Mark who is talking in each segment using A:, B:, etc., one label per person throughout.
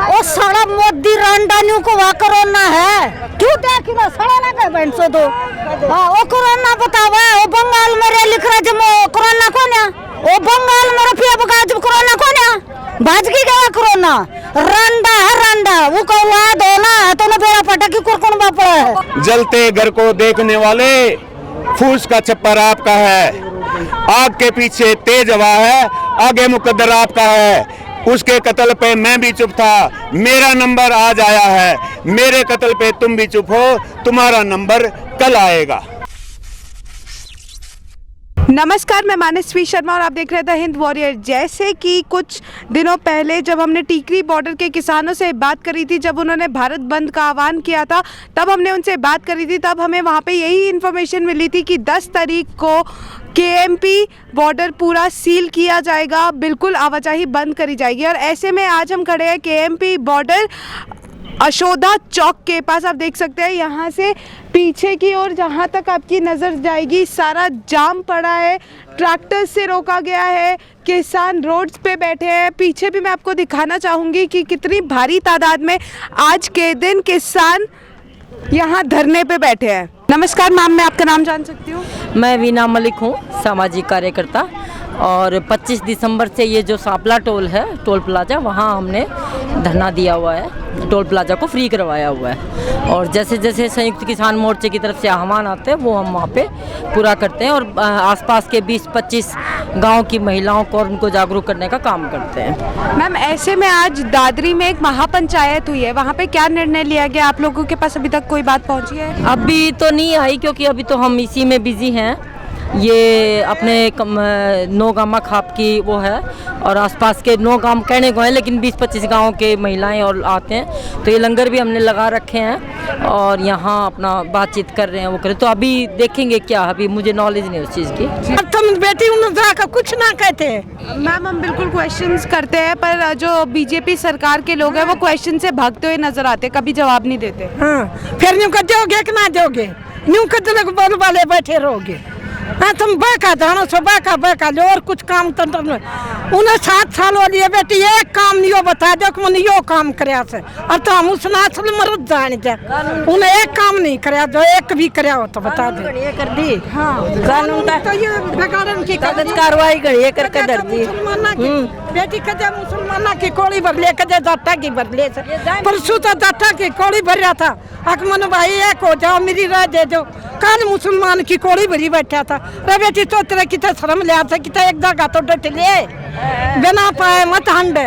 A: वो सड़ा मोदी रांडानियों को वहाँ कोरोना है क्यों देखी ना सड़ा ना कहे बहन सो दो। हाँ वो कोरोना बतावा वो बंगाल में रे लिख रहा जब कोरोना कौन है वो बंगाल में रफिया बगा जब कोरोना कौन है भाज की गया कोरोना रांडा है रांडा वो कौवा दो ना तो ना बेड़ा पटकी कुरकुन बापड़ा है।
B: जलते घर को देखने वाले फूस का छप्पर आपका है, आग के पीछे तेज हवा है, आगे मुकद्दर आपका है। उसके कत्ल पे मैं भी चुप था, मेरा नंबर आज आया है। मेरे कत्ल पे तुम भी चुप हो, तुम्हारा नंबर कल आएगा।
C: नमस्कार, मैं मानसवी शर्मा और आप देख रहे थे हिंद वॉरियर। जैसे कि कुछ दिनों पहले जब हमने टीकरी बॉर्डर के किसानों से बात करी थी, जब उन्होंने भारत बंद का आह्वान किया था, तब हमने उनसे बात करी थी। तब हमें वहाँ पे यही इन्फॉर्मेशन मिली थी कि 10 तारीख को केएमपी बॉर्डर पूरा सील किया जाएगा, बिल्कुल आवाजाही बंद करी जाएगी। और ऐसे में आज हम खड़े हैं केएमपी बॉर्डर अशोदा चौक के पास। आप देख सकते हैं यहाँ से पीछे की ओर जहाँ तक आपकी नज़र जाएगी सारा जाम पड़ा है, ट्रैक्टर से रोका गया है, किसान रोड्स पे बैठे हैं। पीछे भी मैं आपको दिखाना चाहूँगी कि कितनी भारी तादाद में आज के दिन किसान यहाँ धरने पे बैठे हैं। नमस्कार मैम, मैं आपका नाम जान सकती हूँ?
D: मैं वीना मलिक हूँ, सामाजिक कार्यकर्ता। और 25 दिसंबर से ये जो सांपला टोल है, टोल प्लाजा, वहाँ हमने धरना दिया हुआ है, टोल प्लाजा को फ्री करवाया हुआ है। और जैसे जैसे संयुक्त किसान मोर्चे की तरफ से आह्वान आते हैं वो हम वहाँ पे पूरा करते हैं और आसपास के 20-25 गांव की महिलाओं को और उनको जागरूक करने का काम करते हैं।
C: मैम, ऐसे में आज दादरी में एक महापंचायत हुई है, वहाँ पे क्या निर्णय लिया गया? आप लोगों के पास अभी तक कोई बात पहुँची है?
D: अभी तो नहीं आई, क्योंकि अभी तो हम इसी में बिजी हैं। ये अपने नौगामा खाप की वो है और आसपास के 9 गांव कहने को हैं, लेकिन 20-25 गाँव के महिलाएं और आते हैं। तो ये लंगर भी हमने लगा रखे हैं और यहाँ अपना बातचीत कर रहे हैं, वो करें। तो अभी देखेंगे क्या, अभी मुझे नॉलेज नहीं उस चीज़ की।
A: अब तुम बेटी उन्होंने कुछ ना कहते।
C: मैम, हम बिल्कुल क्वेश्चंस करते हैं, पर जो बीजेपी सरकार के लोग हैं वो क्वेश्चन से भागते हुए नजर आते, कभी जवाब नहीं देते।
A: हाँ, फिर न्यू कर दोगे कि ना दोगे? न्यू कर दोगे बोल वाले बैठे रहोगे। हाँ, तुम बाका जानो सो बाका लो और कुछ काम तो उन्हें 7 साल हो लिए बेटी, एक काम नहीं हो बता दो कि मैंने यो काम कराया से और तो हम उस नाचल मरद जान जा। उन्हें एक काम नहीं कराया, जो एक भी कराया हो तो बता दे।
D: ये कर दी,
A: हाँ,
D: कानून का
A: तो ये बेकार की
D: कागज कार्रवाई करिए करके दर दी।
A: बेटी कदे मुसलमाना की कोड़ी भर ले, कदे जाटा की भर ले। परसों तो जाटा की कोड़ी भर रहा था, अकमन भाई एक हो जाओ मेरी राह दे दो। कल मुसलमान की कोड़ी भरी बैठा था। रे बेटी तो तेरे कितना शर्म ले आता, कितना एक जगह तो डट ले बिना पाए मत हंडे,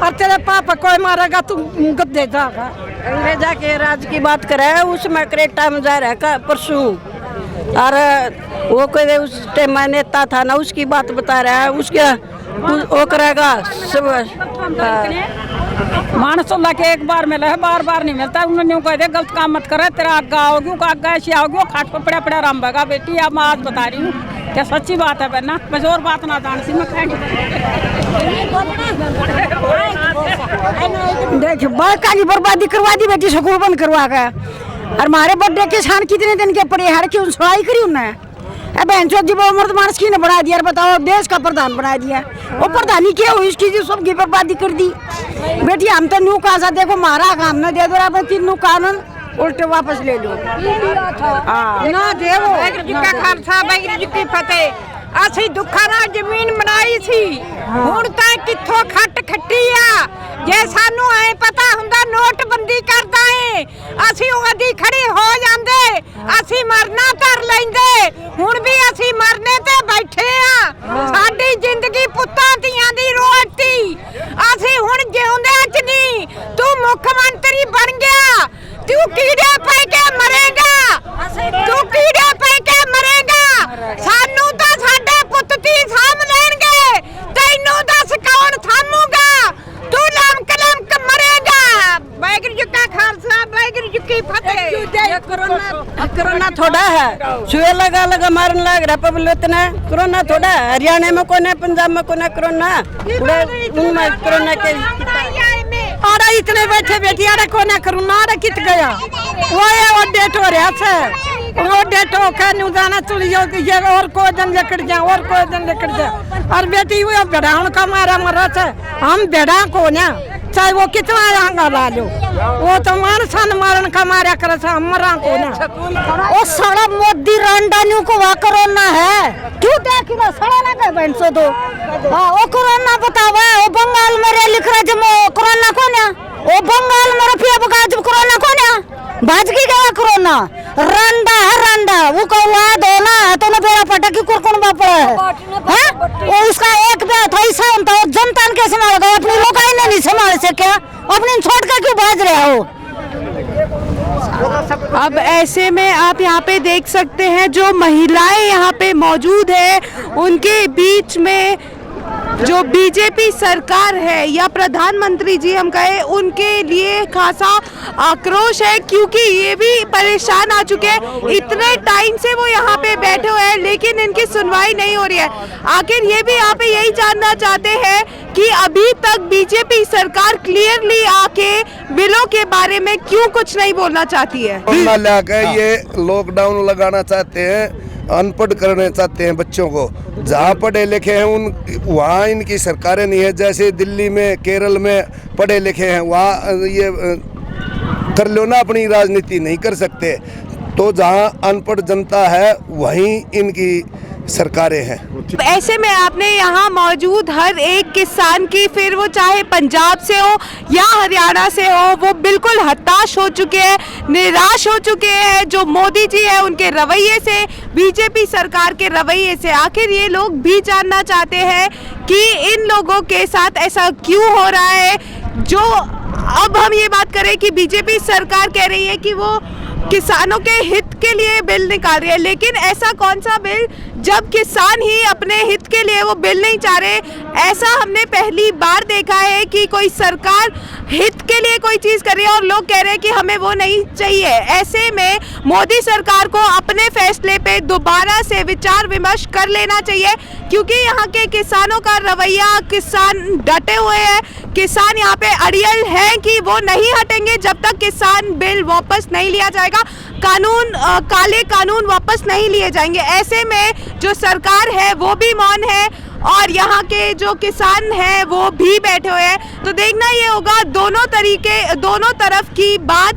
A: और तेरे पापा कोई मारेगा तू गद्दे जागा।
D: अंग्रेजा के राज की बात करे, उसमें क्रेटा में जा रहा है परसों, और वो कोई उस टाइम नेता था ना, उसकी बात बता रहा है, उसके वो करेगा सब।
E: मानस अल्लाह के एक बार मिला है, बार बार नहीं मिलता। उन्होंने कह दिया गलत काम मत करे, तेरा आगा आओगी, आगा ऐसी आओगी, खाट पर पड़ा पड़ा राम बगा। बेटी अब मैं आज बता रही हूँ, क्या सच्ची बात है बहना, बस और बात ना जान सी मैं
A: देख बाका की बर्बादी करवा दी बेटी, स्कूल बंद करवा गया। और हमारे बर्थडे के शान कितने दिन के पड़े हर क्यों सुनाई करी उन्हें? बहन चो जीव मर्द मानस की ने बना दिया, बताओ देश का प्रधान बना दिया। वो प्रधानी क्या हुई इसकी जो सबकी बर्बादी कर दी। बेटी हम तो न्यू कहा देखो हमारा काम न दे दो, तीनों कानून उल्टे वापस ले लो ना देवो।
F: खालसा वाहिगुरू जी की फतेह। ਅਸੀਂ ਦੁੱਖਾਂ ਨਾਲ ਜ਼ਮੀਨ ਬਣਾਈ ਸੀ, ਹੁਣ ਤਾਂ ਕਿੱਥੋਂ ਖੱਟ ਖੱਟੀ ਆ। ਜੇ ਸਾਨੂੰ ਐ ਪਤਾ ਹੁੰਦਾ ਨੋਟਬੰਦੀ ਕਰਦਾ ਏ, ਅਸੀਂ ਉਹਦੀ ਖੜੀ ਹੋ ਜਾਂਦੇ, ਅਸੀਂ ਮਰਨਾ ਧਰ ਲੈਂਦੇ। ਹੁਣ ਵੀ ਅਸੀਂ ਮਰਨੇ ਤੇ ਬੈਠੇ ਆ। ਸਾਡੀ ਜ਼ਿੰਦਗੀ ਪੁੱਤਾਂ ਧੀਆਂ ਦੀ ਰੋਟੀ, ਅਸੀਂ ਹੁਣ ਜਿਉਂਦਿਆਂ ਚ ਨਹੀਂ। ਤੂੰ ਮੁੱਖ ਮੰਤਰੀ ਬਣ ਗਿਆ, ਤੂੰ ਕੀੜੇ ਪੈ ਕੇ ਮਰੇਗਾ, ਤੂੰ ਕੀੜੇ ਪੈ ਕੇ ਮਰੇਗਾ। ਸਾਨੂੰ ਤਾਂ ਸਾਡੇ ਪੁੱਤ ਤੀ ਸਾਂਭ ਲੈਣਗੇ, ਤੈਨੂੰ ਦੱਸ ਕੌਣ ਥਾਮੂਗਾ? ਤੂੰ ਲਮਕ ਮਰੇਗਾ। ਵਾਹਿਗੁਰੂ ਜੀ ਕਾ ਖਾਲਸਾ, ਵਾਹਿਗੁਰੂ जी की फतेह।
D: कोरोना थोड़ा है, सुए लगा लगा मारने लग रहा पब्लिक ने। कोरोना थोड़ा है, हरियाणा में कौन है, पंजाब में कौन है कोरोना, उनमें कोरोना के
A: अरे इतने बैठे बेटी, अरे कोने कोरोना अरे कित गया वो है, वो डेट हो रहा है, वो डेट हो के न्यू जाना चलियो ये और कोई दिन लेकर जा, और कोई दिन लेकर जा। और बेटी वो बेड़ा का मारा मरा था, हम बेड़ा को ना चाहे वो कितना रंगा ला लो, वो तो मारसन मारन का मारा करे सा मरा को ना। वो सारा मोदी रंडानियों को वा कोरोना है, क्यों देखी ना सड़ा ना गए बहन सो दो। हाँ वो कोरोना बतावा, वो बंगाल में रे लिख रहा जब कोरोना को ना, वो बंगाल में रुपया बका जब कोरोना को ना, भाज की गया कोरोना। रंडा है रंडा, वो कौवा दो ना तो ना बेरा पटा की कुरकुन बापड़ा है, वो उसका एक बात ऐसा होता है, जनता के संभालेगा, अपनी लोग नहीं संभाल सके, अपने छोड़ के क्यों भाज रहे हो।
C: अब ऐसे में आप यहाँ पे देख सकते हैं जो महिलाएं यहाँ पे मौजूद है, उनके बीच में जो बीजेपी सरकार है या प्रधानमंत्री जी हम कहें, उनके लिए खासा आक्रोश है, क्योंकि ये भी परेशान आ चुके हैं। इतने टाइम से वो यहाँ पे बैठे हुए हैं लेकिन इनकी सुनवाई नहीं हो रही है। आखिर ये भी यहाँ पे यही जानना चाहते हैं कि अभी तक बीजेपी सरकार क्लियरली आके बिलों के बारे में क्यों कुछ नहीं बोलना चाहती है।
G: ये लॉकडाउन लगाना चाहते हैं, अनपढ़ करना चाहते हैं बच्चों को। जहाँ पढ़े लिखे हैं उन वहाँ इनकी सरकारें नहीं है। जैसे दिल्ली में, केरल में पढ़े लिखे हैं, वहाँ ये कर लो ना, अपनी राजनीति नहीं कर सकते। तो जहाँ अनपढ़ जनता है वहीं इनकी सरकारें हैं।
C: ऐसे में आपने यहाँ मौजूद हर एक किसान की, फिर वो चाहे पंजाब से हो या हरियाणा से हो, वो बिल्कुल हताश हो चुके हैं, निराश हो चुके हैं जो मोदी जी है उनके रवैये से, बीजेपी सरकार के रवैये से। आखिर ये लोग भी जानना चाहते हैं कि इन लोगों के साथ ऐसा क्यों हो रहा है। जो अब हम ये बात करें कि बीजेपी सरकार कह रही है कि वो किसानों के हित के लिए बिल निकाल रही है, लेकिन ऐसा कौन सा बिल जब किसान ही अपने हित के लिए वो बिल नहीं चाह रहे। ऐसा हमने पहली बार देखा है कि कोई सरकार हित के लिए कोई चीज़ कर रही है और लोग कह रहे हैं कि हमें वो नहीं चाहिए। ऐसे में मोदी सरकार को अपने फैसले पे दोबारा से विचार विमर्श कर लेना चाहिए, क्योंकि यहाँ के किसानों का रवैया, किसान डटे हुए हैं, किसान यहाँ पे अड़ियल है कि वो नहीं हटेंगे जब तक किसान बिल वापस नहीं लिया जाएगा, काले कानून वापस नहीं लिए जाएंगे। ऐसे में जो सरकार है वो भी मौन है और यहाँ के जो किसान हैं वो भी बैठे हुए हैं। तो देखना ये होगा, दोनों तरफ की बात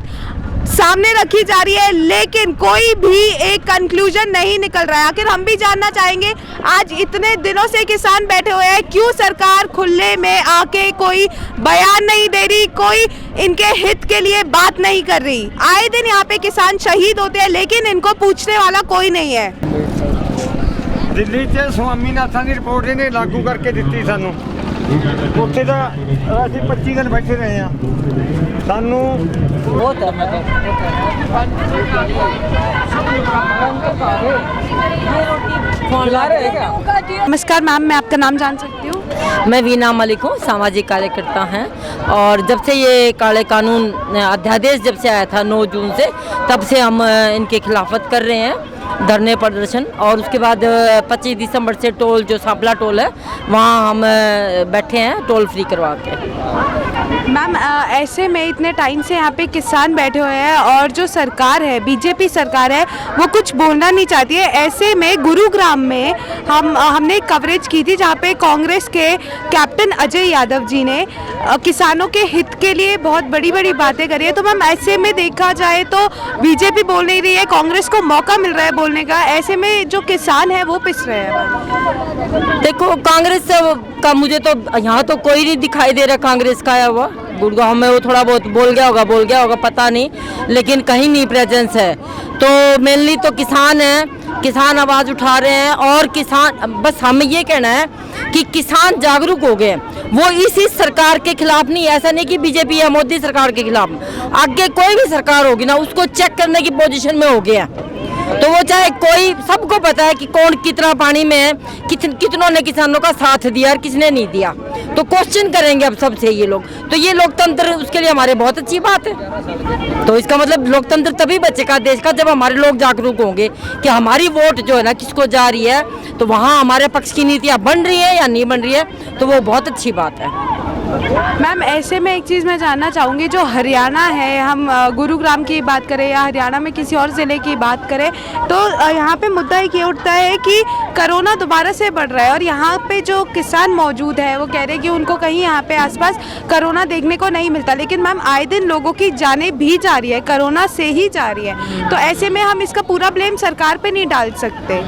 C: सामने रखी जा रही है, लेकिन कोई भी एक कंक्लूजन नहीं निकल रहा है। आखिर हम भी जानना चाहेंगे, आज इतने दिनों से किसान बैठे हुए हैं, क्यों सरकार खुले में आके कोई बयान नहीं दे रही, कोई इनके हित के लिए बात नहीं कर रही। आए दिन यहाँ पे किसान शहीद होते हैं लेकिन इनको पूछने वाला कोई नहीं है।
H: दिल्ली 'ਚ स्वामीनाथन की रिपोर्ट इन्हें लागू करके दी सानू, ਉੱਥੇ ਤਾਂ ਅਸੀਂ 25 दिन बैठे रहे हैं। सानू
C: नमस्कार मैम, मैं आपका नाम जान सकती हूँ?
D: मैं वीना मलिक हूँ, सामाजिक कार्यकर्ता हैं। और जब से ये काले कानून अध्यादेश जब से आया था 9 जून से, तब से हम इनके खिलाफत कर रहे हैं, धरने प्रदर्शन। और उसके बाद 25 दिसंबर से टोल, जो सांपला टोल है, वहाँ हम बैठे हैं टोल फ्री करवा के।
C: मैम ऐसे में इतने टाइम से यहाँ पे किसान बैठे हुए हैं और जो सरकार है, बीजेपी सरकार है, वो कुछ बोलना नहीं चाहती है। ऐसे में गुरुग्राम में हमने एक कवरेज की थी जहाँ पे कांग्रेस के कैप्टन अजय यादव जी ने किसानों के हित के लिए बहुत बड़ी बड़ी बातें करी है। तो मैम ऐसे में देखा जाए तो बीजेपी बोल नहीं रही है, कांग्रेस को मौका मिल रहा है बोलने का, ऐसे में जो किसान है वो पिस रहे हैं।
D: देखो कांग्रेस का मुझे तो यहाँ तो कोई नहीं दिखाई दे रहा कांग्रेस का आया हुआ। गुड़गांव में वो थोड़ा बहुत बोल गया होगा पता नहीं, लेकिन कहीं नहीं प्रेजेंस है। तो मेनली तो किसान हैं, किसान आवाज़ उठा रहे हैं। और किसान, बस हमें ये कहना है कि किसान जागरूक हो गए, वो इसी सरकार के खिलाफ नहीं, ऐसा नहीं कि बीजेपी या मोदी सरकार के खिलाफ, आगे कोई भी सरकार होगी ना उसको चेक करने की पोजीशन में हो गया। तो वो चाहे कोई, सबको पता है कि कौन कितना पानी में है, कितनों ने किसानों का साथ दिया और किसने नहीं दिया। तो क्वेश्चन करेंगे अब सबसे ये लोग। तो ये लोकतंत्र उसके लिए हमारे बहुत अच्छी बात है। तो इसका मतलब लोकतंत्र तभी बचेगा देश का जब हमारे लोग जागरूक होंगे कि हमारी वोट जो है ना किसको जा रही है, तो वहाँ हमारे पक्ष की नीतियाँ बन रही है या नहीं बन रही है, तो वो बहुत अच्छी बात है।
C: मैम ऐसे में एक चीज़ मैं जानना चाहूँगी, जो हरियाणा है, हम गुरुग्राम की बात करें या हरियाणा में किसी और ज़िले की बात करें, तो यहाँ पे मुद्दा एक ये उठता है कि कोरोना दोबारा से बढ़ रहा है और यहाँ पे जो किसान मौजूद है वो कह रहे हैं कि उनको कहीं यहाँ पे आसपास कोरोना देखने को नहीं मिलता, लेकिन मैम आए दिन लोगों की जानें भी जा रही है, कोरोना से ही जा रही है। तो ऐसे में हम इसका पूरा ब्लेम सरकार पे नहीं डाल सकते।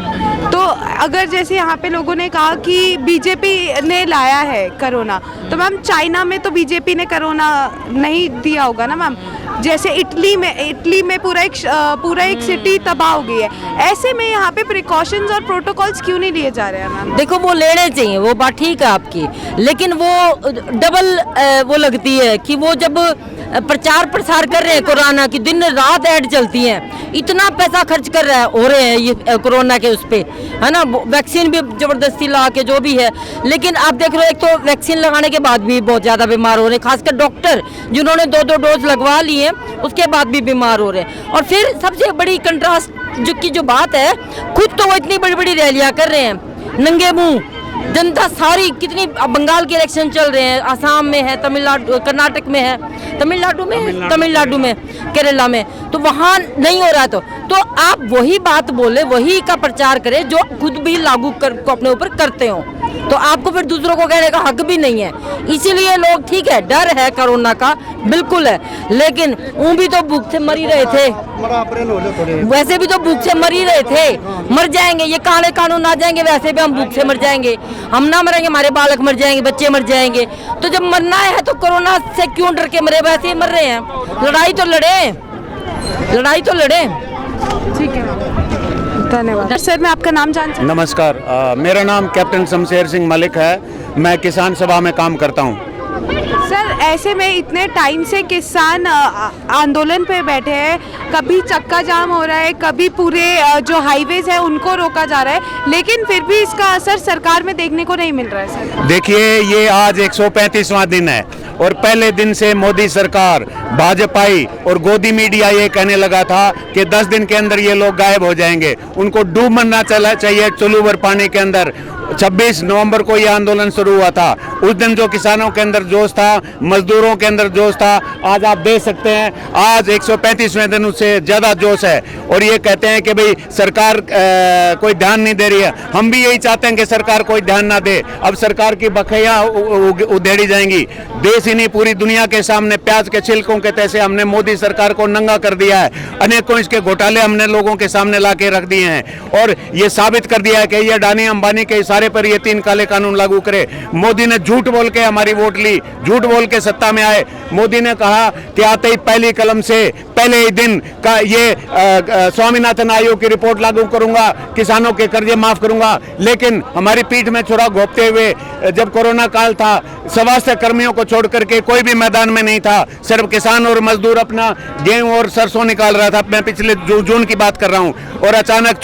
C: तो अगर जैसे यहाँ पे लोगों ने कहा कि बीजेपी ने लाया है कोरोना, तो मैम चाइना में तो बीजेपी ने कोरोना नहीं दिया होगा ना मैम। जैसे इटली में पूरा एक सिटी तबाह हो गई है। ऐसे में यहाँ पे प्रिकॉशंस और प्रोटोकॉल्स क्यों नहीं लिए जा रहे हैं मैम?
D: देखो वो लेने चाहिए, वो बात ठीक है आपकी, लेकिन वो डबल वो लगती है कि वो जब प्रचार प्रसार कर रहे हैं कोरोना की, दिन रात ऐड चलती हैं, इतना पैसा खर्च कर रहे हैं ये कोरोना के उस पे, है ना, वैक्सीन भी जबरदस्ती ला के जो भी है, लेकिन आप देख रहे हो एक तो वैक्सीन लगाने के बाद भी बहुत ज़्यादा बीमार हो रहे हैं, खासकर डॉक्टर जिन्होंने 2-2 डोज लगवा लिए उसके बाद भी बीमार हो रहे हैं। और फिर सबसे बड़ी कंट्रास्ट जो बात है, खुद तो वो इतनी बड़ी बड़ी रैलियाँ कर रहे हैं नंगे मुँह, जनता सारी कितनी, बंगाल के इलेक्शन चल रहे हैं, आसाम में है, तमिलनाडु, कर्नाटक में है, तमिलनाडु में, केरला में, तो वहाँ नहीं हो रहा है। तो आप वही बात बोले, वही का प्रचार करें जो खुद भी लागू कर को अपने ऊपर करते हो, तो आपको फिर दूसरों को कहने का हक भी नहीं है। इसीलिए लोग, ठीक है डर है कोरोना का बिल्कुल है, लेकिन वो भी तो भूख से मर ही रहे थे, वैसे भी तो भूख से मर ही रहे थे, मर जाएंगे, ये काले कानून आ जाएंगे वैसे भी हम भूख से मर जाएंगे, हम ना मरेंगे हमारे बालक मर जाएंगे, बच्चे मर जाएंगे। तो जब मरना है तो कोरोना से क्यों डर के मरे, वैसे ही मर रहे हैं, लड़ाई तो लड़े।
C: ठीक है, धन्यवाद सर। मैं आपका नाम जान सकती हूँ?
B: नमस्कार, मेरा नाम कैप्टन शमशेर सिंह मलिक है, मैं किसान सभा में काम करता हूँ।
C: सर ऐसे में इतने टाइम से किसान आंदोलन पे बैठे हैं, कभी चक्का जाम हो रहा है, कभी पूरे जो हाईवेज है उनको रोका जा रहा है, लेकिन फिर भी इसका असर सरकार में देखने को नहीं मिल रहा है सर।
B: देखिए, ये आज 135वां दिन है और पहले दिन से मोदी सरकार, भाजपाई और गोदी मीडिया ये कहने लगा था कि 10 दिन के अंदर ये लोग गायब हो जाएंगे, उनको डूब मरना चाहिए चुल्लू भर पानी के अंदर। 26 नवंबर को यह आंदोलन शुरू हुआ था, उस दिन जो किसानों के अंदर जोश था, मजदूरों के अंदर जोश था, आज आप देख सकते हैं आज 135वें दिन उससे ज़्यादा जोश है। और ये कहते हैं कि भाई सरकार कोई ध्यान नहीं दे रही है, हम भी यही चाहते हैं कि सरकार कोई ध्यान ना दे। अब सरकार की बखैया उधेड़ी जाएंगी, देश ही नहीं पूरी दुनिया के सामने प्याज के छिलकों के तैसे हमने मोदी सरकार को नंगा कर दिया है, अनेकों इसके घोटाले हमने लोगों के सामने ला के रख दिए हैं और ये साबित कर दिया है कि ये अडानी अंबानी के इशारे पर ये 3 काले कानून लागू करे। मोदी ने झूठ बोल के हमारी वोट ली, झूठ बोल के सत्ता में आए। मोदी ने कहा कि आते ही पहली कलम से पहले ही दिन का ये स्वामीनाथन आयोग की रिपोर्ट लागू करूंगा, किसानों के कर्जे माफ करूंगा, लेकिन हमारी पीठ में छुरा घोंपते हुए जब कोरोना काल था, स्वास्थ्य कर्मियों को छोड़ करके कोई भी मैदान में नहीं था, सिर्फ किसान और मजदूर अपना गेहूं और सरसों निकाल रहा था। मैं पिछले जून की बात कर रहा हूं और अचानक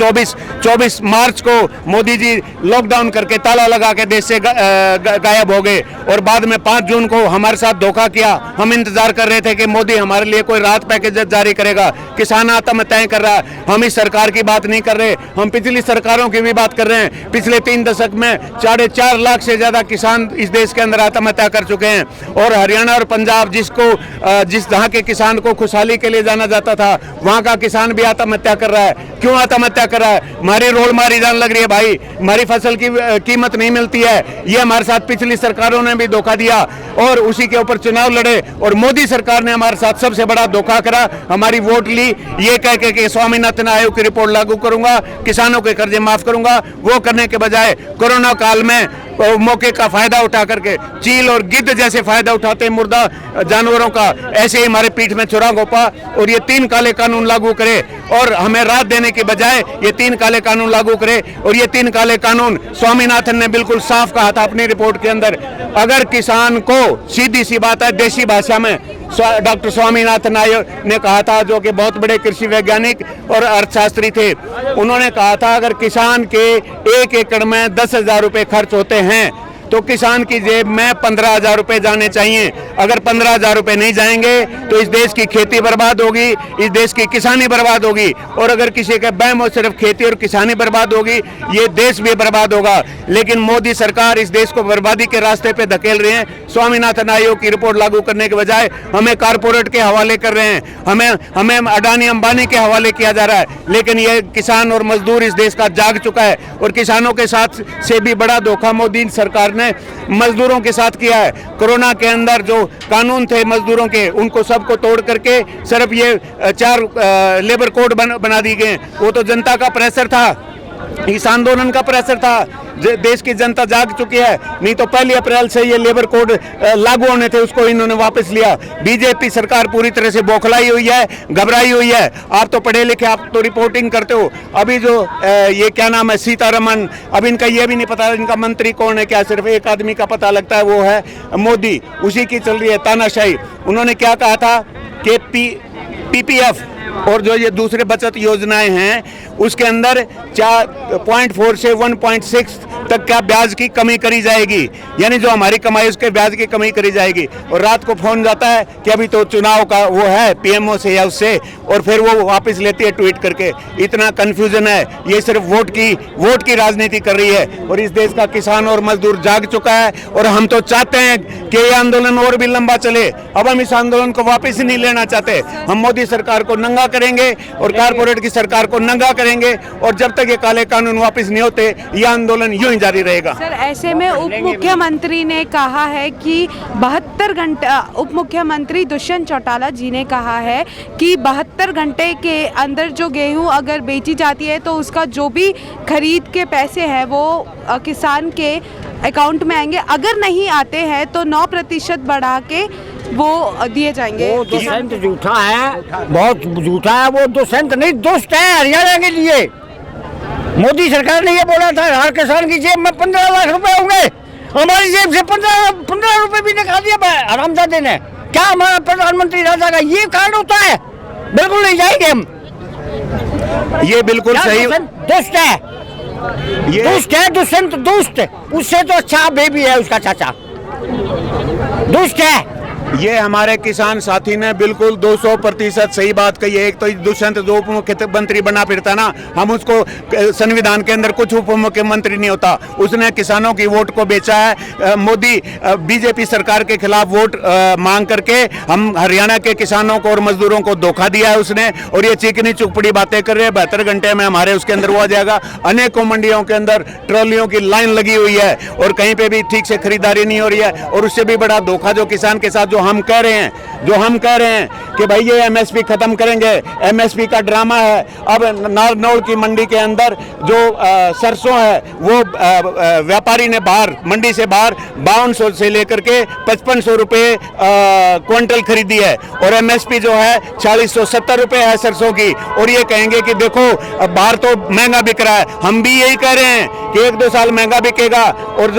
B: 24 मार्च को मोदी जी लॉकडाउन करके ताला लगा के देश से गायब हो गए और बाद में 5 जून को हमारे साथ धोखा किया। हम इंतजार कर रहे थे कि मोदी हमारे लिए कोई राहत पैकेज जारी करेगा, किसान आत्महत्याएं कर रहा है। हम इस सरकार की बात नहीं कर रहे, हम पिछली सरकारों की भी बात कर रहे हैं। पिछले 3 दशक में 4.5 लाख से ज्यादा किसान इस देश के अंदर आत्महत्या कर चुके हैं और हरियाणा और पंजाब जिस जहाँ के किसान को खुशहाली के लिए जाना जाता था, वहाँ का किसान भी आत्महत्या कर रहा है। क्यों आत्महत्या कर रहा है? हमारी रोड मारी जान लग रही है भाई, हमारी फसल की कीमत नहीं मिलती है। ये हमारे साथ पिछली सरकारों ने भी धोखा दिया और उसी के ऊपर चुनाव लड़े और मोदी सरकार ने हमारे साथ सबसे बड़ा धोखा करा, हमारी वोट ली ये कह के स्वामीनाथन आयोग की रिपोर्ट लागू करूंगा, किसानों के कर्जे माफ करूंगा। वो करने के बजाय कोरोना काल में मौके का फायदा उठा करके चील और गिद्ध जैसे फायदा उठाते मुर्दा जानवरों का, ऐसे ही हमारे पीठ में छुरा घोंपा और ये 3 काले कानून लागू करे और हमें राहत देने के बजाय ये 3 काले कानून लागू करे। और ये 3 काले कानून स्वामीनाथन ने बिल्कुल साफ कहा था अपनी रिपोर्ट के अंदर, अगर किसान को, सीधी सी बात है देसी भाषा में, डॉक्टर स्वामीनाथन आयोग ने कहा था, जो कि बहुत बड़े कृषि वैज्ञानिक और अर्थशास्त्री थे, उन्होंने कहा था अगर किसान के 1 एकड़ में 10,000 रुपए खर्च होते हैं तो किसान की जेब में 15,000 रुपए जाने चाहिए। अगर 15,000 रुपए नहीं जाएंगे तो इस देश की खेती बर्बाद होगी, इस देश की किसानी बर्बाद होगी। और अगर किसी के बहम हो सिर्फ खेती और किसानी बर्बाद होगी, ये देश भी बर्बाद होगा। लेकिन मोदी सरकार इस देश को बर्बादी के रास्ते पे धकेल रहे हैं। स्वामीनाथन आयोग की रिपोर्ट लागू करने के बजाय हमें कारपोरेट के हवाले कर रहे हैं, हमें अडानी अंबानी के हवाले किया जा रहा है। लेकिन ये किसान और मजदूर इस देश का जाग चुका है। और किसानों के साथ से भी बड़ा धोखा मोदी सरकार ने मजदूरों के साथ किया है। कोरोना के अंदर जो कानून थे मजदूरों के, उनको सबको तोड़ करके सिर्फ ये 4 लेबर कोड बना दी गए। वो तो जनता का प्रेशर था, इस आंदोलन का प्रेशर था। देश की जनता जाग चुकी है। नहीं तो 1 अप्रैल से ये लेबर कोड लागू होने थे, उसको इन्होंने वापस लिया। बीजेपी सरकार पूरी तरह से बौखलाई हुई है, घबराई हुई है। आप तो पढ़े लिखे, आप तो रिपोर्टिंग करते हो। अभी जो ये क्या नाम है, सीतारमन, अब इनका ये भी नहीं पता इनका मंत्री कौन है। क्या सिर्फ एक आदमी का पता लगता है, वो है मोदी। उसी की चल रही है तानाशाही। उन्होंने क्या कहा था कि पीपीएफ और जो ये दूसरे बचत योजनाएं हैं, उसके अंदर 4.4 से 1.6 तक का ब्याज की कमी करी जाएगी। यानी जो हमारी कमाई उसके ब्याज की कमी करी जाएगी। और रात को फोन जाता है कि अभी तो चुनाव का वो है पीएमओ से या उससे, और फिर वो वापस लेती है ट्वीट करके। इतना कंफ्यूजन है। ये सिर्फ वोट की राजनीति कर रही है। और इस देश का किसान और मजदूर जाग चुका है। और हम तो चाहते हैं कि ये आंदोलन और भी लंबा चले। अब हम इस आंदोलन को वापस ही नहीं लेना चाहते। हम मोदी सरकार को नंगा करेंगे और कारपोरेट की सरकार को नंगा करेंगे। और जब तक ये काले कानून वापस नहीं होते, ये आंदोलन यूं ही जारी रहेगा।
C: सर, ऐसे में उप मुख्यमंत्री ने कहा है कि 72 घंटे, उप मुख्यमंत्री दुष्यंत चौटाला जी ने कहा है कि 72 घंटे के अंदर जो गेहूं अगर बेची जाती है तो उसका जो भी खरीद के पैसे हैं वो किसान के अकाउंट में आएंगे। अगर नहीं आते हैं तो 9% बढ़ा के वो दिए जाएंगे।
H: वो दुष्यंत झूठा है, बहुत झूठा है। वो दुष्यंत नहीं, दुष्ट है हरियाणा के लिए। मोदी सरकार ने ये बोला था हर किसान की जेब में 15 लाख रुपए होंगे। हमारी जेब से 15 रुपए भी निकाल दिया हरामजादे ने। क्या हमारा प्रधानमंत्री राजा का ये कांड होता है? बिल्कुल नहीं जाएंगे हम।
B: ये बिल्कुल सही,
H: दुष्ट है, दुष्ट है दुष्यंत, दुष्ट। उससे तो अच्छा बेबी है उसका चाचा, दुष्ट है।
B: ये हमारे किसान साथी ने बिल्कुल 200% सही बात कही है। एक तो दुष्यंत जो उप मुख्यमंत्री बना फिरता ना, हम उसको संविधान के अंदर कुछ उप मुख्यमंत्री नहीं होता। उसने किसानों की वोट को बेचा है। मोदी बीजेपी सरकार के खिलाफ वोट मांग करके हम हरियाणा के किसानों को और मजदूरों को धोखा दिया है उसने। और ये चिकनी चुपड़ी बातें कर रहे हैं। 72 घंटे में हमारे उसके अंदर वो आ जाएगा। अनेकों मंडियों के अंदर ट्रॉलियों की लाइन लगी हुई है और कहीं पे भी ठीक से खरीदारी नहीं हो रही है। और उससे भी बड़ा धोखा जो किसान के साथ जो हम कह रहे हैं कि भाई ये एमएसपी खत्म करेंगे, एमएसपी का ड्रामा है। अब नारनौल की मंडी के अंदर जो सरसों है वो व्यापारी ने बाहर मंडी से बाहर 5200 से लेकर के 5500 रुपए क्विंटल खरीदी है। और एमएसपी जो है 4670 रुपए है सरसों की। और ये कहेंगे कि देखो बाहर तो महंगा बिक रहा है। हम भी यही कह रहे हैं कि 1-2 साल महंगा बिकेगा। और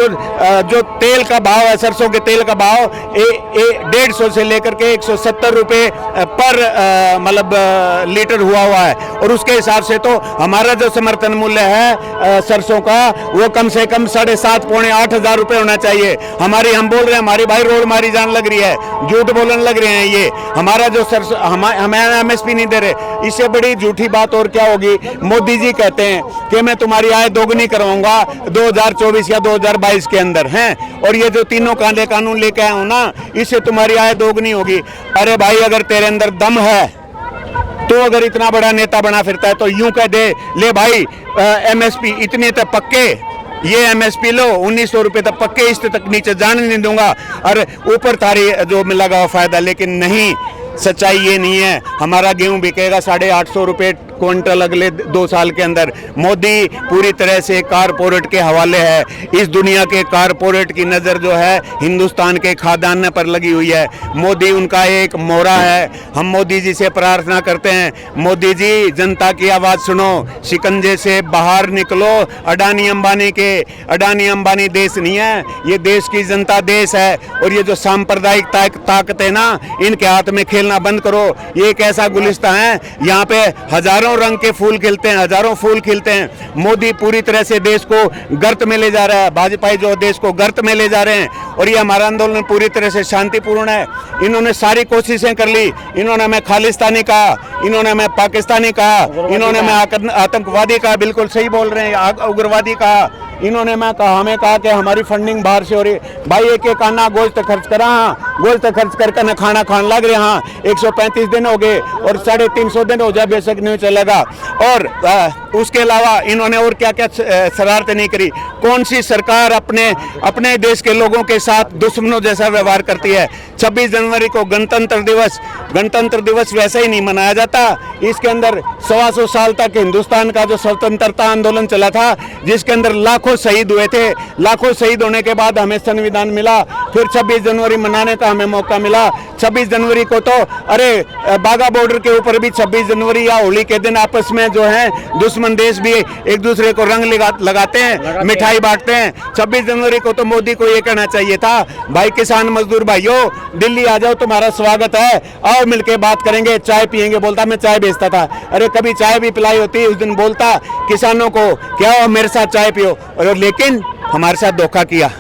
B: जो तेल का भाव है, सरसों के तेल का भाव 150 से लेकर के 170 रुपए पर मतलब लीटर हुआ है। और उसके हिसाब से तो हमारा जो समर्थन मूल्य है सरसों का वो कम से कम 7,500-8 हजार रुपए होना चाहिए। हम बोल रहे हैं हमारी भाई रोड मारी जान लग रही है, झूठ बोलने लग रहे हैं। ये हमारा जो सरसों हमें एमएसपी नहीं दे रहे। इससे बड़ी झूठी बात और क्या होगी। मोदी जी कहते हैं कि मैं तुम्हारी आय दोगुनी करवाऊंगा 2024 या 2022 के अंदर हैं। और ये जो तीनों काले कानून लेके आया हूं ना, इससे तुम्हारी आय दोगुनी होगी। अरे भाई, अगर तेरे अंदर दम है तो अगर इतना बड़ा नेता बना फिरता है तो यूं कह दे, ले भाई एमएसपी इतने तक पक्के, ये एमएसपी लो 1900 रुपए तक पक्के, इस तक नीचे जाने नहीं दूंगा। और ऊपर तारी जो लगा फायदा। लेकिन नहीं, सच्चाई ये नहीं है। हमारा गेहूं बिकेगा 850 रुपए क्विंटल अगले 2 साल के अंदर। मोदी पूरी तरह से कारपोरेट के हवाले है। इस दुनिया के कारपोरेट की नज़र जो है हिंदुस्तान के खाद्यान्न पर लगी हुई है। मोदी उनका एक मोहरा है। हम मोदी जी से प्रार्थना करते हैं, मोदी जी जनता की आवाज़ सुनो, शिकंजे से बाहर निकलो। अडानी अंबानी देश नहीं है, ये देश की जनता देश है। और ये जो सांप्रदायिक ताकत है ना, इनके हाथ में खेलना बंद करो। ये एक ऐसा गुलिस्तान है, यहाँ पे हजारों हजारों रंग के फूल खिलते हैं, हजारों फूल खिलते हैं। मोदी पूरी तरह से देश को गर्त में ले जा रहा है, भाजपा जो देश को गर्त में ले जा रहे हैं। और ये हमारा आंदोलन पूरी तरह से शांतिपूर्ण है। इन्होंने सारी कोशिशें कर ली, इन्होंने हमें खालिस्तानी कहा, इन्होंने हमें पाकिस्तानी कहा, इन्होंने हमें आतंकवादी कहा, बिल्कुल सही बोल रहे हैं, उग्रवादी कहा, इन्होंने हमें कहा कि हमारी फंडिंग बाहर से हो रही। भाई एक एक आना गोश्त खर्च करा, गोश्त खर्च करके न खाना खान लग रहे। हाँ 135 दिन हो गए और 350 दिन हो जाए बेशक नहीं चलेगा। और उसके अलावा इन्होंने और क्या क्या शरारतें नहीं करी। कौन सी सरकार अपने देश के लोगों के साथ दुश्मनों जैसा व्यवहार करती है। 26 जनवरी को गणतंत्र दिवस वैसे ही नहीं मनाया जाता। इसके अंदर 125 साल तक हिंदुस्तान का जो स्वतंत्रता आंदोलन चला था, जिसके अंदर लाखों शहीद हुए थे। लाखों शहीद होने के बाद हमें संविधान मिला, फिर 26 जनवरी मनाने का हमें मौका मिला। 26 जनवरी को तो बाघा बॉर्डर के ऊपर भी 26 जनवरी या होली के दिन आपस में जो है दुश्मन देश भी एक दूसरे को रंग लगाते हैं, मिठाई बांटते हैं। 26 जनवरी को तो मोदी को ये कहना चाहिए था, भाई किसान मजदूर भाइयों दिल्ली आ जाओ, तुम्हारा स्वागत है, आओ मिलके बात करेंगे, चाय पियेंगे। बोलता मैं चाय बेचता था, अरे कभी चाय भी पिलाई होती। उस दिन बोलता किसानों को क्या हो मेरे साथ चाय पियो, और लेकिन हमारे साथ धोखा किया।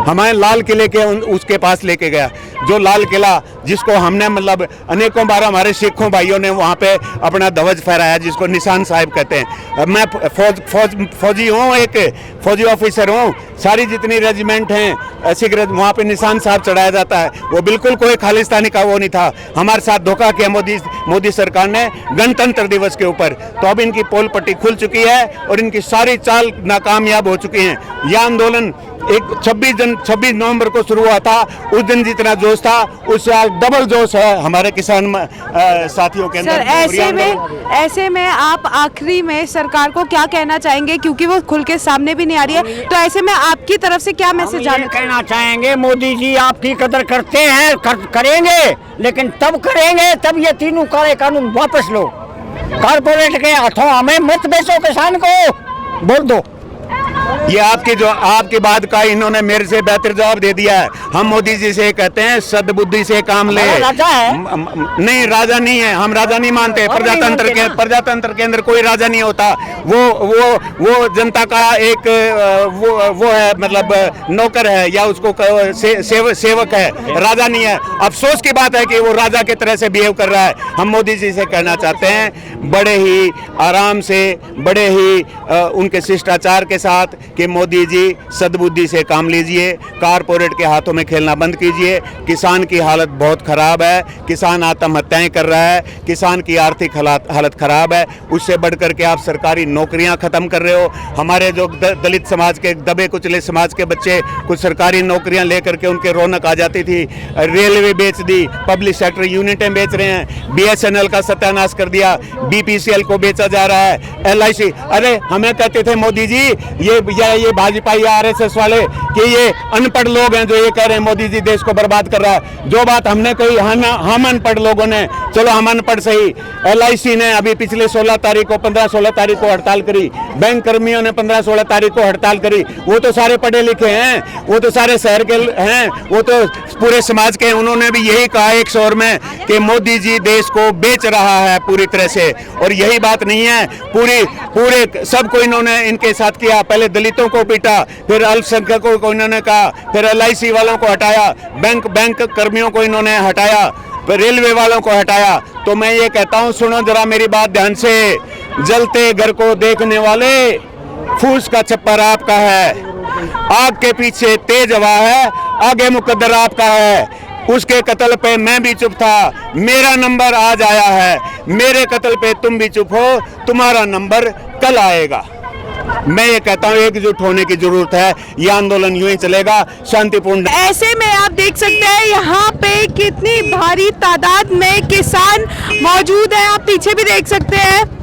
B: हमें लाल किले के उसके पास लेके गया, जो लाल किला जिसको हमने मतलब अनेकों बार हमारे सिखों भाइयों ने वहाँ पे अपना ध्वज फहराया, जिसको निशान साहिब कहते हैं। मैं फौजी हूँ, एक फौजी ऑफिसर हूँ। सारी जितनी रेजिमेंट हैं सिख वहाँ पे निशान साहब चढ़ाया जाता है। वो बिल्कुल कोई खालिस्तानी का वो नहीं था। हमारे साथ धोखा किया मोदी सरकार ने गणतंत्र दिवस के ऊपर। तो अब इनकी पोल पट्टी खुल चुकी है और इनकी सारी चाल नाकामयाब हो चुकी हैं। यह आंदोलन 26 नवंबर को शुरू हुआ था, उस दिन जितना जोश था उससे आज डबल जोश है हमारे किसान साथियों के अंदर।
C: सर ऐसे में आप आखिरी में सरकार को क्या कहना चाहेंगे, क्योंकि वो खुल के सामने भी नहीं आ रही है, तो ऐसे में आपकी तरफ से क्या मैसेज
H: कहना चाहेंगे? मोदी जी आपकी कदर करते हैं, करेंगे, लेकिन तब करेंगे तब ये तीनों काले कानून वापस लो। कारपोरेट के हाथों हमें मत बेचो, किसान को बोल दो।
B: ये आपकी बात का इन्होंने मेरे से बेहतर जवाब दे दिया है। हम मोदी जी से कहते हैं सद्बुद्धि से काम ले।
H: राजा है?
B: नहीं, राजा नहीं है, हम राजा नहीं मानते। प्रजातंत्र के अंदर कोई राजा नहीं होता। वो जनता का एक वो है, मतलब नौकर है या उसको सेवक है, राजा नहीं है। अफसोस की बात है कि वो राजा की तरह से बिहेव कर रहा है। हम मोदी जी से कहना चाहते हैं बड़े ही आराम से, बड़े ही उनके शिष्टाचार के साथ कि मोदी जी सद्बुद्धि से काम लीजिए, कारपोरेट के हाथों में खेलना बंद कीजिए। किसान की हालत बहुत खराब है, किसान आत्महत्याएं कर रहा है, किसान की आर्थिक हालत खराब है। उससे बढ़कर के आप सरकारी नौकरियां खत्म कर रहे हो। हमारे जो दलित समाज के, दबे कुचले समाज के बच्चे कुछ सरकारी नौकरियां लेकर के उनके रौनक आ जाती थी। रेलवे बेच दी, पब्लिक सेक्टर यूनिटें बेच रहे हैं, BSNL का सत्यानाश कर दिया, BPCL को बेचा जा रहा है, LIC। अरे हमें कहते थे मोदी जी ये भाजपा RSS वाले कि ये अनपढ़ लोग हैं जो ये कह रहे हैं मोदी जी देश को बर्बाद कर रहा है। जो बात हमने कही, हम अनपढ़ लोगों ने, चलो हम अनपढ़ सही, LIC ने अभी पिछले 15-16 तारीख को हड़ताल करी, बैंक कर्मियों ने 15-16 तारीख को हड़ताल करी। वो तो सारे पढ़े लिखे हैं, वो तो सारे शहर के हैं, वो तो पूरे समाज के हैं। उन्होंने भी यही कहा एक शोर में कि मोदी जी देश को बेच रहा है पूरी तरह से। और यही बात नहीं है, पूरे सबको इन्होंने इनके साथ किया। पहले दलितों को पीटा, फिर अल्पसंख्यकों को इन्होंने कहा, फिर LIC वालों को हटाया, बैंक कर्मियों को इन्होंने हटाया, फिर रेलवे वालों को हटाया। तो मैं ये कहता हूँ, सुनो जरा मेरी बात ध्यान से, जलते घर को देखने वाले फूस का छप्पर आपका है, आग के पीछे तेज हवा है, आगे मुकद्दर आपका है। उसके कत्ल पे मैं भी चुप था, मेरा नंबर आज आया है। मेरे कत्ल पे तुम भी चुप हो, तुम्हारा नंबर कल आएगा। मैं ये कहता हूँ एकजुट होने की जरूरत है। ये आंदोलन यूं ही चलेगा, शांतिपूर्ण।
C: ऐसे में आप देख सकते हैं यहाँ पे कितनी भारी तादाद में किसान मौजूद हैं, आप पीछे भी देख सकते हैं।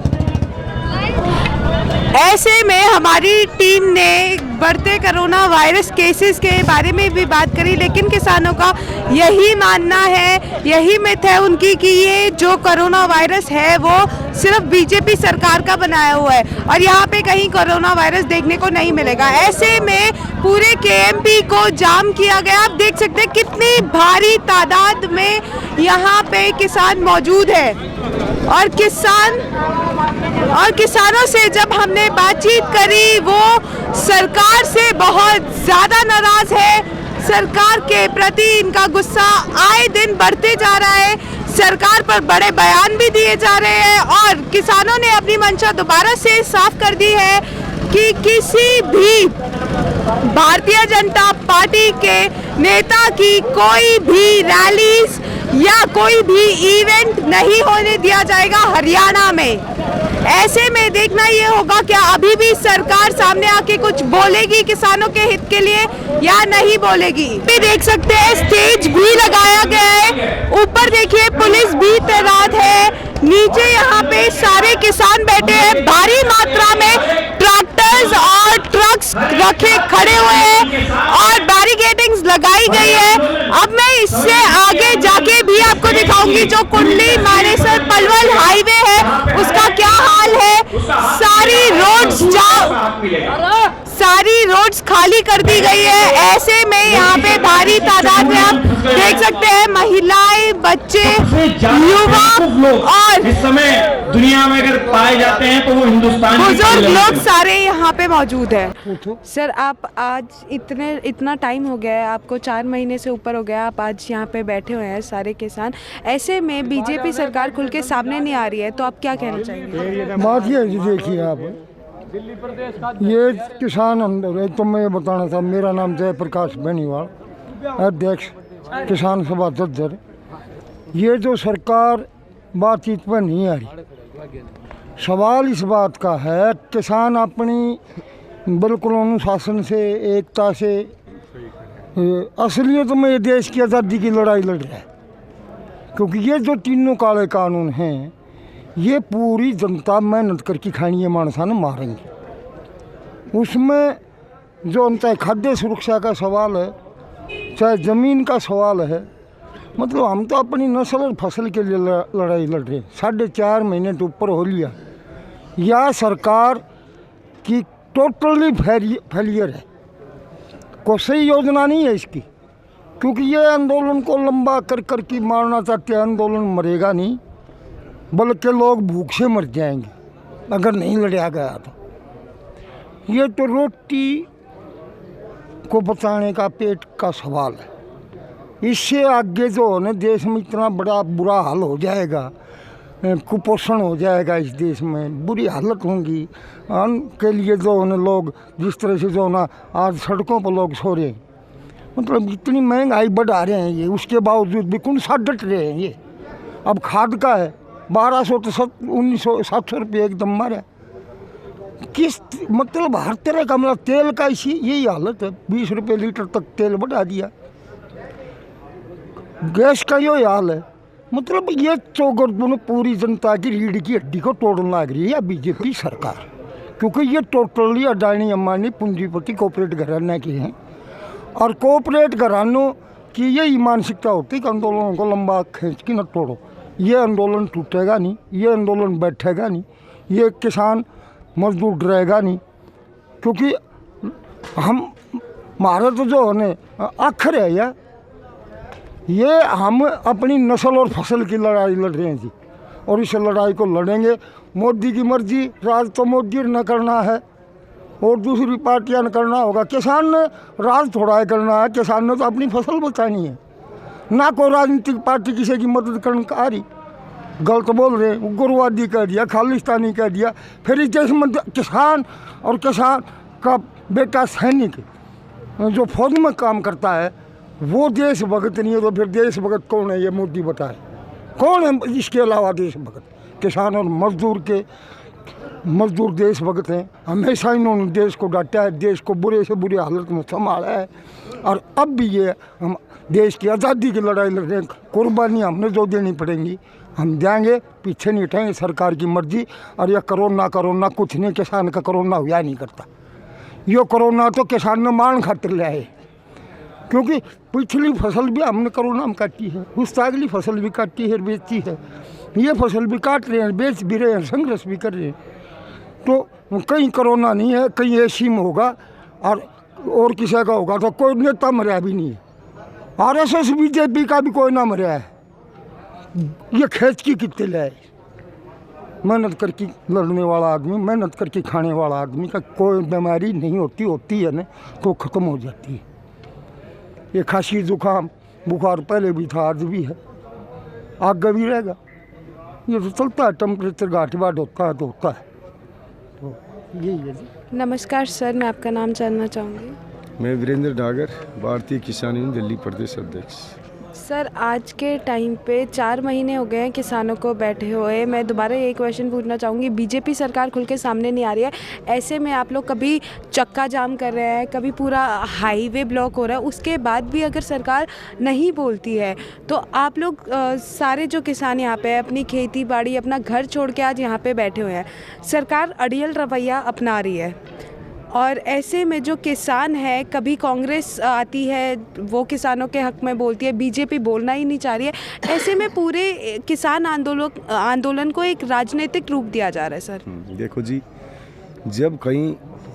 C: ऐसे में हमारी टीम ने बढ़ते कोरोना वायरस केसेस के बारे में भी बात करी, लेकिन किसानों का यही मानना है, यही मिथ है उनकी कि ये जो कोरोना वायरस है वो सिर्फ बीजेपी सरकार का बनाया हुआ है और यहाँ पे कहीं कोरोना वायरस देखने को नहीं मिलेगा। ऐसे में पूरे KMP को जाम किया गया। आप देख सकते हैं कितनी भारी तादाद में यहाँ पे किसान मौजूद है और किसान और किसानों से जब हमने बातचीत करी, वो सरकार से बहुत ज़्यादा नाराज़ है। सरकार के प्रति इनका गुस्सा आए दिन बढ़ते जा रहा है। सरकार पर बड़े बयान भी दिए जा रहे हैं और किसानों ने अपनी मंशा दोबारा से साफ कर दी है कि किसी भी भारतीय जनता पार्टी के नेता की कोई भी रैलीज या कोई भी इवेंट नहीं होने दिया जाएगा हरियाणा में। ऐसे में देखना ये होगा क्या अभी भी सरकार सामने आके कुछ बोलेगी किसानों के हित के लिए या नहीं बोलेगी। भी देख सकते हैं स्टेज भी लगाया गया है, ऊपर देखिए पुलिस भी तैनात है, नीचे यहाँ पे सारे किसान बैठे हैं, भारी मात्रा में ट्रैक्टर्स और ट्रक्स रखे खड़े हुए हैं और बैरिकेडिंग्स लगाई गई है। अब मैं इससे आगे जाके भी आपको दिखाऊंगी जो कुंडली मानेसर पलवल हाईवे है उसका क्या हाल है। सारी रोड्स खाली कर दी गई है। ऐसे में यहाँ पे भारी तादाद में आप देख सकते हैं महिलाएं, बच्चे, युवा और
I: इस समय दुनिया में अगर पाए जाते हैं तो वो हिंदुस्तान
C: बुजुर्ग लोग सारे यहाँ पे मौजूद हैं। सर आप आज इतना टाइम हो गया है, आपको 4 महीने से ऊपर हो गया, आप आज यहाँ पे बैठे हुए हैं सारे किसान। ऐसे में बीजेपी सरकार खुल के सामने नहीं आ रही है, तो आप क्या कहना चाहेंगे?
J: बात ये देखिए आप, ये किसान अंदर है। तो मैं बताना था, मेरा नाम जयप्रकाश बेनीवाल, अध्यक्ष किसान सभा झज्जर। ये जो सरकार बातचीत पर नहीं आ रही, सवाल इस बात का है किसान अपनी बिल्कुल अनुशासन से, एकता से, असलियत में ये देश की आज़ादी की लड़ाई लड़ रहा है। क्योंकि ये जो तीनों काले कानून हैं ये पूरी जनता मेहनत करके खानी है मानसा ने मारेंगे। उसमें जो चाहे खाद्य सुरक्षा का सवाल है, चाहे ज़मीन का सवाल है, मतलब हम तो अपनी नस्ल और फसल के लिए लड़ाई लड़ रहे हैं। 4.5 महीने तो ऊपर हो लिया। यह सरकार की टोटली फेलियर है, कोई सही योजना नहीं है इसकी। क्योंकि ये आंदोलन को लंबा कर कर के मारना चाहते हैं। आंदोलन मरेगा नहीं, बल्कि लोग भूख से मर जाएंगे अगर नहीं लड़ा गया तो। ये तो रोटी को बचाने का पेट का सवाल है। इससे आगे जो है ना देश में इतना बड़ा बुरा हाल हो जाएगा, कुपोषण हो जाएगा इस देश में, बुरी हालत होंगी। अन्न के लिए जो है लोग जिस तरह से जो ना आज सड़कों पर लोग सो रहे हैं, मतलब इतनी महंगाई बढ़ा रहे हैं ये, उसके बावजूद भी कौन सा डट रहे हैं ये। अब खाद का है 1200 तो 1900 रुपये एकदम मारा। किस मतलब हर तरह का, मतलब तेल का इसी यही हालत है, 20 रुपये लीटर तक तेल बढ़ा दिया। गैस का यही हाल है। मतलब ये चौगर्दों ने पूरी जनता की रीढ़ की हड्डी को तोड़ना लग रही है बीजेपी सरकार। क्योंकि ये टोटली अडानी अंबानी पूंजीपति कॉर्पोरेट घराने की हैं और कॉर्पोरेट घरानों की यही मानसिकता होती कि आंदोलनों को लंबा खींच के न तोड़ो। ये आंदोलन टूटेगा नहीं, ये आंदोलन बैठेगा नहीं, ये किसान मजदूर डरेगा नहीं। क्योंकि हमारा तो जो है आखिर है यार, ये हम अपनी नस्ल और फसल की लड़ाई लड़ रहे हैं जी, और इस लड़ाई को लड़ेंगे। मोदी की मर्जी, राज तो मोदी ने करना है और दूसरी पार्टियां ने करना होगा। किसान ने राज थोड़ा करना है, किसान ने तो अपनी फसल बचानी है। ना कोई राजनीतिक पार्टी किसी की मदद करने का आ रही। गलत बोल रहे, उग्रवादी कह दिया, खालिस्तानी कह दिया। फिर इस देश में किसान और किसान का बेटा सैनिक जो फौज में काम करता है वो देशभक्त नहीं है, तो फिर देशभक्त कौन है? ये मोदी बताए कौन है इसके अलावा देशभक्त? किसान और मजदूर देशभक्त हैं। हमेशा इन्होंने देश को डांटा है, देश को बुरे से बुरी हालत में संभाला है, और अब भी ये हम देश की आज़ादी की लड़ाई लड़ रहे हैं। कुर्बानियाँ हमने जो देनी पड़ेंगी हम देंगे, पीछे नहीं हटेंगे। सरकार की मर्जी। और यह कोरोना कुछ नहीं, किसान का कोरोना हुआ नहीं करता। ये कोरोना तो किसान ने मान खातिर ले आए, क्योंकि पिछली फसल भी हमने कोरोना में काटी है, उससे अगली फसल भी काटी है, बेची है। ये फसल भी काट रहे हैं, बेच भी रहे हैं, संघर्ष भी कर रहे हैं। तो कहीं कोरोना नहीं है, कहीं एसी में होगा और किसी का होगा तो कोई नेता मरा भी नहीं है। RSS बीजेपी का भी कोई ना मरा है। ये खेच की कितने लाए मेहनत करके लड़ने वाला आदमी, मेहनत करके खाने वाला आदमी का कोई बीमारी नहीं होती है ना तो ख़त्म हो जाती है। ये खांसी जुकाम बुखार पहले भी था, आज भी है, आगे भी रहेगा। ये तो चलता है, टेम्परेचर घाट बाट होता है तो होता है, तो यही है जी।
C: नमस्कार सर, मैं आपका नाम जानना चाहूँगी।
K: मैं वीरेंद्र डागर, भारतीय किसान यूनियन दिल्ली प्रदेश अध्यक्ष।
C: सर, आज के टाइम पे 4 महीने हो गए हैं किसानों को बैठे हुए। मैं दोबारा यही क्वेश्चन पूछना चाहूँगी, बीजेपी सरकार खुल के सामने नहीं आ रही है, ऐसे में आप लोग कभी चक्का जाम कर रहे हैं, कभी पूरा हाईवे ब्लॉक हो रहा है, उसके बाद भी अगर सरकार नहीं बोलती है तो आप लोग सारे जो किसान यहाँ पे अपनी खेती बाड़ी अपना घर छोड़ के आज यहाँ पे बैठे हुए हैं। सरकार अड़ियल रवैया अपना रही है और ऐसे में जो किसान है, कभी कांग्रेस आती है वो किसानों के हक में बोलती है, बीजेपी बोलना ही नहीं चाह रही है। ऐसे में पूरे किसान आंदोलन को एक राजनीतिक रूप दिया जा रहा है। सर
K: देखो जी, जब कहीं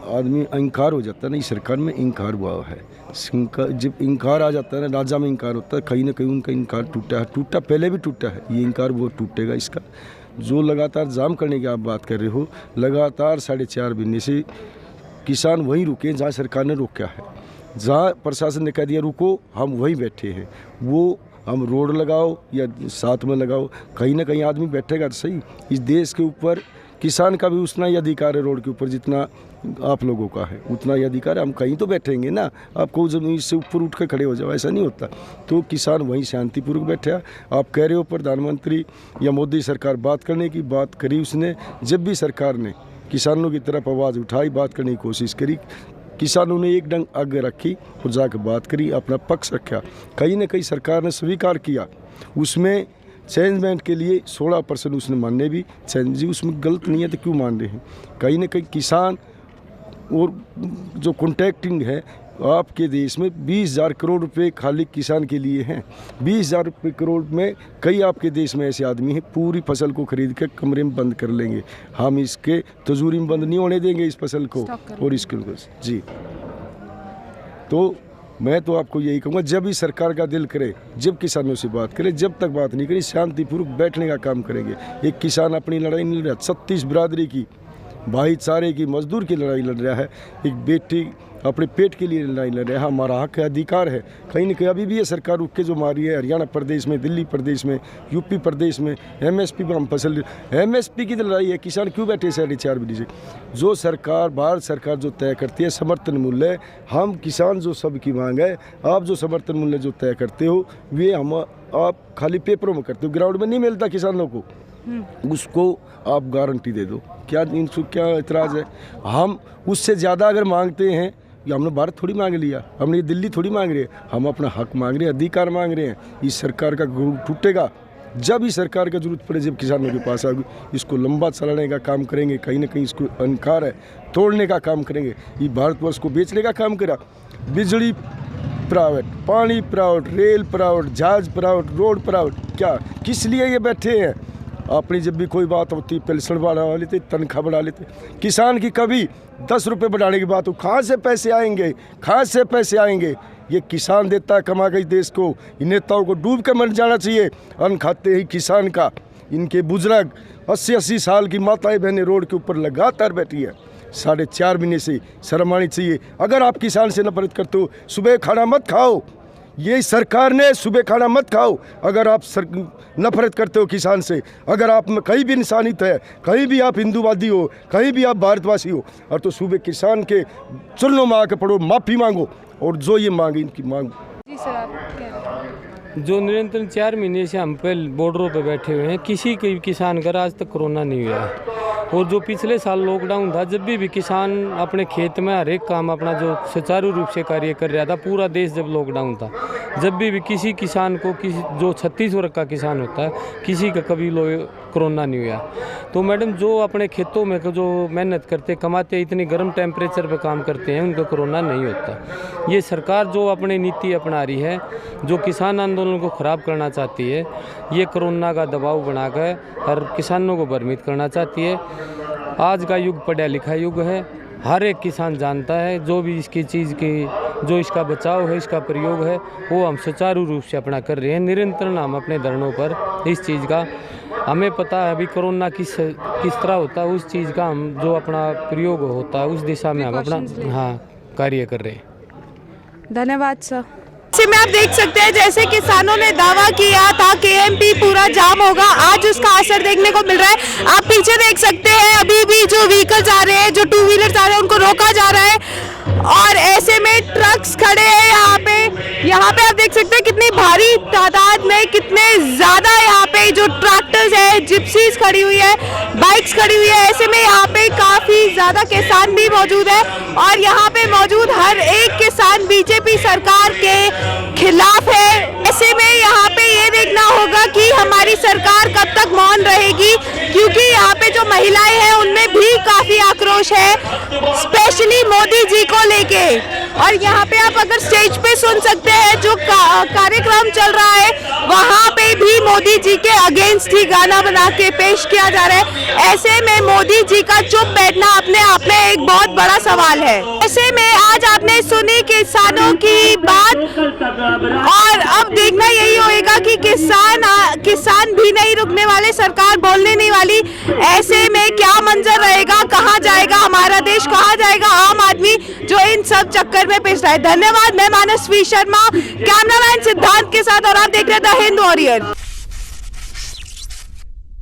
K: आदमी इंकार हो जाता है ना, इस सरकार में इंकार हुआ है, जब इंकार आ जाता है ना, राजा में इंकार होता है, कहीं ना कहीं उनका इंकार टूटा पहले भी टूटा है, ये इंकार वो टूटेगा। इसका जो लगातार जाम करने की आप बात कर रहे हो, लगातार 4.5 महीने से किसान वहीं रुके जहाँ सरकार ने रोका है, जहाँ प्रशासन ने कह दिया रुको, हम वहीं बैठे हैं। वो हम रोड लगाओ या साथ में लगाओ, कहीं ना कहीं आदमी बैठेगा तो सही। इस देश के ऊपर किसान का भी उतना ही अधिकार है, रोड के ऊपर जितना आप लोगों का है उतना ही अधिकार है। हम कहीं तो बैठेंगे ना, आपको ज़मीन से ऊपर उठ कर खड़े हो जाओ, ऐसा नहीं होता। तो किसान वहीं शांतिपूर्वक बैठा। आप कह रहे हो प्रधानमंत्री या मोदी सरकार बात करने की बात करी, उसने जब भी सरकार ने किसानों की तरफ आवाज़ उठाई, बात करने की कोशिश करी, किसानों ने एक डंग आगे रखी और जाकर बात करी, अपना पक्ष रखा। कहीं ना कहीं सरकार ने स्वीकार किया, उसमें चेंजमेंट के लिए 16% उसने मानने भी चेंज जी उसमें गलत नहीं है तो क्यों मान रहे हैं। कहीं ना कहीं किसान और जो कॉन्ट्रैक्टिंग है आपके देश में 20,000 करोड़ रुपए खाली किसान के लिए हैं। 20,000 करोड़ में कई आपके देश में ऐसे आदमी हैं पूरी फसल को खरीद कर कमरे में बंद कर लेंगे। हम इसके तजूरी में बंद नहीं होने देंगे इस फसल को और इसके जी। तो मैं तो आपको यही कहूँगा, जब भी सरकार का दिल करे, जब किसानों से बात करे, जब तक बात नहीं करी शांतिपूर्वक बैठने का काम करेंगे। एक किसान अपनी लड़ाई नहीं लड़ रहा, 36 बिरादरी की, भाईचारे की, मजदूर की लड़ाई लड़ रहा है। एक बेटी अपने पेट के लिए लड़ाई लड़ रहा है, हमारा हक है, अधिकार है। कहीं ना कहीं अभी भी ये सरकार रुक के जो मारी है, हरियाणा प्रदेश में, दिल्ली प्रदेश में, यूपी प्रदेश में MSP पर हम फसल, MSP की तो लड़ाई है। किसान क्यों बैठे 4.5 महीने से? जो सरकार, भारत सरकार जो तय करती है समर्थन मूल्य, हम किसान जो सबकी मांग है, आप जो समर्थन मूल्य जो तय करते हो वे हम आप खाली पेपरों में करते हो, ग्राउंड में नहीं मिलता किसानों को, उसको आप गारंटी दे दो। क्या इनको क्या इतराज़ है? हम उससे ज़्यादा अगर मांगते हैं, ये हमने भारत थोड़ी मांग लिया, हमने ये दिल्ली थोड़ी मांग रहे हैं, हम अपना हक मांग रहे हैं, अधिकार मांग रहे हैं। इस सरकार का गुरूर टूटेगा जब इस सरकार का जरूरत पड़े, जब किसानों के पास आएगी। इसको लंबा चलाने का काम करेंगे, कहीं ना कहीं इसको अहंकार है तोड़ने का काम करेंगे। ये भारतवर्ष को बेचने का काम करा, बिजली प्राइवेट, पानी प्राइवेट, रेल प्राइवेट, जहाज प्राइवेट, रोड प्राइवेट, क्या किस लिए ये बैठे हैं? अपनी जब भी कोई बात होती पेंशन बढ़ा लेते, तनख्वाह बढ़ा लेते। किसान की कभी 10 रुपये बढ़ाने की बात हो, कहाँ से पैसे आएंगे, कहाँ से पैसे आएंगे? ये किसान देता है कमा के देश को। इन नेताओं को डूब के मर जाना चाहिए। अन्न खाते ही किसान का। इनके बुजुर्ग 80-80 साल की माताएं बहनें रोड के ऊपर लगातार बैठी है 4.5 महीने से। शर्म आनी चाहिए। अगर आप किसान से नफरत करते हो, सुबह खाना मत खाओ। ये सरकार ने सुबह खाना मत खाओ। अगर आप नफरत करते हो किसान से, अगर आप में कहीं भी इंसानियत है, कहीं भी आप हिंदूवादी हो, कहीं भी आप भारतवासी हो, और तो सुबह किसान के चरणों में आके पड़ो, माफ़ी मांगो और जो ये मांगे इनकी मांग।
C: जी सर, आप कह रहे हैं
L: जो निरंतर 4 महीने से हम पे बॉर्डरों पे बैठे हुए हैं, किसी के किसान का आज तक कोरोना नहीं हुआ है। और जो पिछले साल लॉकडाउन था, जब भी किसान अपने खेत में हर एक काम अपना जो सुचारू रूप से कार्य कर रहा था, पूरा देश जब लॉकडाउन था, जब भी किसी किसान को, किसी जो 36 वर्ग का किसान होता है, किसी का कभी कोरोना नहीं हुआ। तो मैडम, जो अपने खेतों में जो मेहनत करते, कमाते, इतनी गर्म टेम्परेचर पे काम करते हैं, उनका कोरोना नहीं होता। ये सरकार जो अपनी नीति अपना रही है, जो किसान आंदोलन को ख़राब करना चाहती है, ये कोरोना का दबाव बनाकर हर किसानों को भ्रमित करना चाहती है। आज का युग पढ़ा लिखा युग है। हर एक किसान जानता है जो भी इसकी चीज़ की, जो इसका बचाव है, इसका प्रयोग है, वो हम सुचारू रूप से अपना कर रहे हैं। निरंतर हम अपने धरनों पर इस चीज़ का हमें पता है अभी कोरोना किस तरह होता है, उस चीज़ का हम जो अपना प्रयोग होता है उस दिशा में हम अपना कार्य कर रहे हैं।
C: धन्यवाद सर। इसी में आप देख सकते हैं जैसे किसानों ने दावा किया था केएमपी पूरा जाम होगा, आज उसका असर देखने को मिल रहा है। आप पीछे देख सकते हैं अभी भी जो व्हीकल्स आ रहे हैं, जो टू व्हीलर्स आ रहे हैं, उनको रोका जा रहा है और ऐसे में ट्रक्स खड़े हैं यहाँ पे। यहाँ पे आप देख सकते हैं कितनी भारी तादाद में, कितने ज्यादा यहाँ पे जो ट्रैक्टर्स है, जिप्सीज खड़ी हुई है, बाइक्स खड़ी हुई है। ऐसे में यहाँ पे काफी ज्यादा किसान भी मौजूद है और यहाँ पे मौजूद हर एक किसान बीजेपी सरकार के खिलाफ है। ऐसे में यहाँ पे ये देखना होगा कि हमारी सरकार कब तक मौन रहेगी, क्योंकि यहाँ पे जो महिलाएं हैं उनमें भी काफी आक्रोश है, स्पेशली मोदी जी को लेके। और यहाँ पे आप अगर स्टेज पे सुन सकते हैं जो कार्यक्रम चल रहा है, वहाँ पे भी मोदी जी के अगेंस्ट ही गाना बना के पेश किया जा रहा है। ऐसे में मोदी जी का चुप बैठना अपने आप में एक बहुत बड़ा सवाल है। ऐसे में आज आपने सुनी किसानों की बात और अब देखना यही होगा कि किसान भी नहीं रुकने वाले, सरकार बोलने नहीं वाली। ऐसे में क्या मंजर रहेगा, कहाँ जाएगा हमारा देश, कहाँ जाएगा आम आदमी जो इन सब चक्कर में पिस रहा है। धन्यवाद। मैं मानसवी शर्मा, कैमरामैन सिद्धांत के साथ, और आप देख रहे थे हिंद वॉरियर।